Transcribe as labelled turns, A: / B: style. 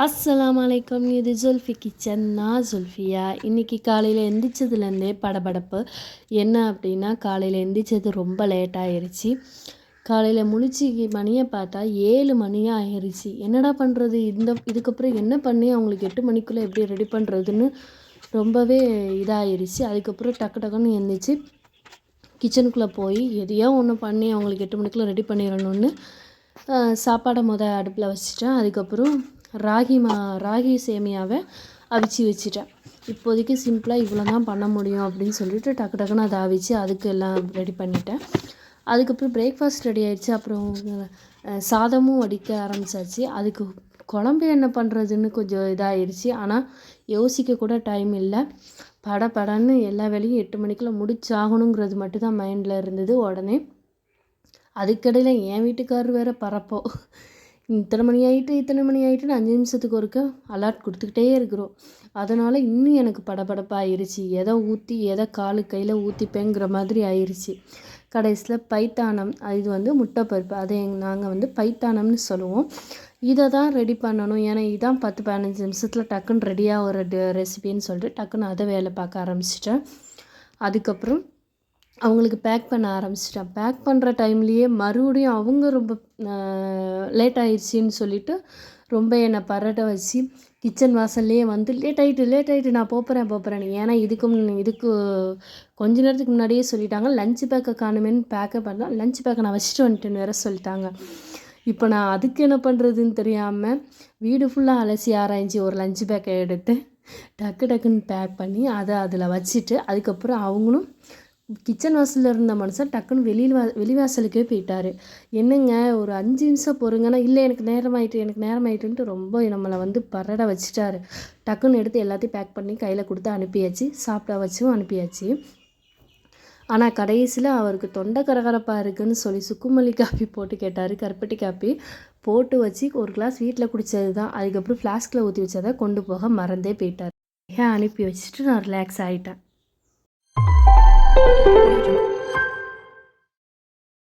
A: அஸ்ஸலாமு அலைக்கும். இது ஜுல்ஃபி கிச்சன். நான் ஜுல்ஃபியா. இன்றைக்கி காலையில் எந்திரிச்சதுலேருந்தே படபடப்பு. என்ன அப்படின்னா, காலையில் எந்திரிச்சது ரொம்ப லேட் ஆகிருச்சு. காலையில் முழிச்சு மணியை பார்த்தா 7 மணியாக ஆயிடுச்சு. என்னடா பண்ணுறது, இதுக்கப்புறம் என்ன பண்ணி அவங்களுக்கு 8 மணிக்குள்ளே எப்படி ரெடி பண்ணுறதுன்னு ரொம்பவே இதாகிருச்சு. அதுக்கப்புறம் டக்கு டக்குன்னு எந்திரிச்சு கிச்சனுக்குள்ளே போய் எதையோ ஒன்று பண்ணி அவங்களுக்கு 8 மணிக்குள்ளே ரெடி பண்ணிடணுன்னு சாப்பாடை அடுப்பில் வச்சுட்டேன். அதுக்கப்புறம் ராகி சேமியாவை அவிச்சு வச்சுட்டேன். இப்போதைக்கு சிம்பிளாக இவ்வளோ தான் பண்ண முடியும் அப்படின்னு சொல்லிட்டு டக்கு டக்குன்னு அதை அவிச்சு அதுக்கு எல்லாம் ரெடி பண்ணிட்டேன். அதுக்கப்புறம் பிரேக்ஃபாஸ்ட் ரெடி ஆகிடுச்சு. அப்புறம் சாதமும் வடிக்க ஆரம்பித்தாச்சு. அதுக்கு குழம்பு என்ன பண்ணுறதுன்னு கொஞ்சம் இதாகிடுச்சு. ஆனால் யோசிக்க கூட டைம் இல்லை. படன்னு எல்லா வேலையும் 8 மணிக்குள்ளே முடிச்சாகணுங்கிறது மட்டும்தான் மைண்டில் இருந்தது. உடனே அதுக்கடையில் என் வீட்டுக்காரர் வேறு பரப்போம், இத்தனை மணி ஆகிட்டுன்னு 5 நிமிஷத்துக்கு ஒருக்க அலர்ட் கொடுத்துக்கிட்டே இருக்கிறோம். அதனால் இன்னும் எனக்கு படபடப்பாக ஆயிடுச்சு. எதை கையில் ஊற்றிப்பேங்கிற மாதிரி ஆயிடுச்சு. கடைசியில் பைத்தானம், இது முட்டைப்பருப்பு, அதை நாங்கள் பைத்தானம்னு சொல்லுவோம். இதை தான் ரெடி பண்ணணும். ஏன்னா இதுதான் 10-15 நிமிஷத்தில் டக்குன்னு ரெடியாக ஒரு ரெசிபின்னு சொல்லிட்டு டக்குன்னு அதை வேலை பார்க்க ஆரம்பிச்சிட்டேன். அதுக்கப்புறம் அவங்களுக்கு பேக் பண்ண ஆரம்பிச்சிட்டேன். பேக் பண்ணுற டைம்லேயே மறுபடியும் அவங்க ரொம்ப லேட் ஆயிடுச்சின்னு சொல்லிவிட்டு ரொம்ப என்னை பரட்ட வச்சு கிச்சன் வாசல்லையே லேட் ஆகிட்டு நான் போகிறேன். ஏன்னா இதுக்கு கொஞ்ச நேரத்துக்கு முன்னாடியே சொல்லிட்டாங்க, லஞ்ச் பேக்கை காணுமேன்னு பண்ணால் லஞ்ச் பேக்கை நான் வச்சுட்டு வந்துட்டேன்னு வேறு சொல்லிட்டாங்க. இப்போ நான் அதுக்கு என்ன பண்ணுறதுன்னு தெரியாமல் வீடு ஃபுல்லாக அலசி ஆராய்ச்சி ஒரு லஞ்ச் பேக்கை எடுத்து டக்குன்னு பேக் பண்ணி அதை அதில் வச்சுட்டு அதுக்கப்புறம் அவங்களும் கிச்சன் வாசலில் இருந்த மனுஷன் டக்குன்னு வெளிவாசலுக்கே போயிட்டார். என்னங்க ஒரு 5 நிமிஷம் பொறுங்கன்னா, இல்லை எனக்கு நேரமாயிட்டுன்ட்டு ரொம்ப நம்மளை பரட வச்சுட்டாரு. டக்குன்னு எடுத்து எல்லாத்தையும் பேக் பண்ணி கையில் கொடுத்து அனுப்பியாச்சு. சாப்பிட வச்சும் அனுப்பியாச்சு. ஆனால் கடைசியில் அவருக்கு தொண்டை கரகரப்பாக இருக்குதுன்னு சொல்லி சுக்குமல்லி காப்பி போட்டு கேட்டார். கருப்பட்டி காப்பி போட்டு வச்சு ஒரு கிளாஸ் வீட்டில் குடித்தது தான். அதுக்கப்புறம் ஃப்ளாஸ்கில் ஊற்றி வச்சதை கொண்டு போக மறந்தே போயிட்டார். அனுப்பி வச்சுட்டு நான் ரிலாக்ஸ் ஆகிட்டேன்.